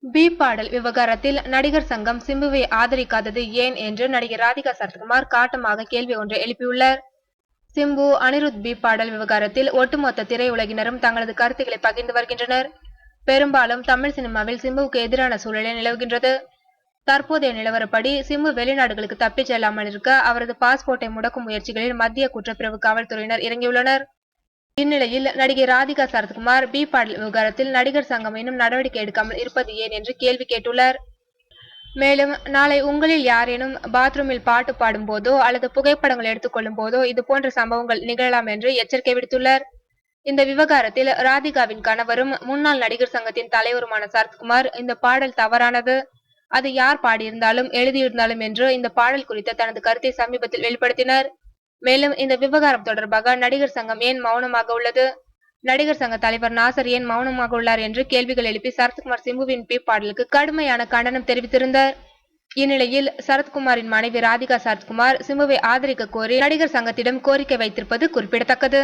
B பாடல் விவகாரத்தில் நடிகர் சங்கம் சிம்புவை ஆதரிக்காதது ஏன் என்று நடிகர் ராதிகா சரத்குமார் காட்டமாக கேள்வி ஒன்றை எழுப்பியுள்ளார். சிம்பு அனிருத் பி பாடல் விவகாரத்தில் ஒட்டுமொத்த திரையுலகினரும் தங்களது கருத்துக்களை பகிர்ந்து வருகின்றனர். பெரும்பாலும் தமிழ் சினிமாவில் சிம்புவுக்கு எதிரான சூழலே நிலவுகின்றது. தற்போதைய நிலவரப்படி சிம்பு வெளிநாடுகளுக்கு தப்பிச் செல்லாமல் இருக்க அவரது பாஸ்போர்ட்டை முடக்கும் முயற்சிகளில் மத்திய குற்றப்பிரிவு காவல்துறையினர் இறங்கியுள்ளனர். இந்நிலையில் நடிகை ராதிகா சரத்குமார் பி பாடல் விவகாரத்தில் நடிகர் சங்கம் இன்னும் நடவடிக்கை எடுக்காமல் இருப்பது ஏன் என்று கேள்வி கேட்டுள்ளார். மேலும் நாளை உங்களில் யாரேனும் பாத்ரூமில் பாட்டு பாடும் போதோ அல்லது புகைப்படங்கள் எடுத்துக்கொள்ளும் போதோ இதுபோன்ற சம்பவங்கள் நிகழலாம் என்று எச்சரிக்கை விடுத்துள்ளார். இந்த விவகாரத்தில் ராதிகாவின் கணவரும் முன்னாள் நடிகர் சங்கத்தின் தலைவருமான சரத்குமார் இந்த பாடல் தவறானது, அது யார் பாடியிருந்தாலும் எழுதியிருந்தாலும் என்று இந்த பாடல் குறித்த தனது கருத்தை சமீபத்தில் வெளிப்படுத்தினார். மேலும் இந்த விவகாரம் தொடர்பாக நடிகர் சங்கம் ஏன் மௌனமாக உள்ளது, நடிகர் சங்க தலைவர் நாசர் ஏன் மௌனமாக உள்ளார் என்று கேள்விகள் எழுப்பி சரத்குமார் சிம்புவின் பி பாடலுக்கு கடுமையான கண்டனம் தெரிவித்திருந்தார். இந்நிலையில் சரத்குமாரின் மனைவி ராதிகா சரத்குமார் சிம்புவை ஆதரிக்க கோரி நடிகர் சங்கத்திடம் கோரிக்கை வைத்திருப்பது குறிப்பிடத்தக்கது.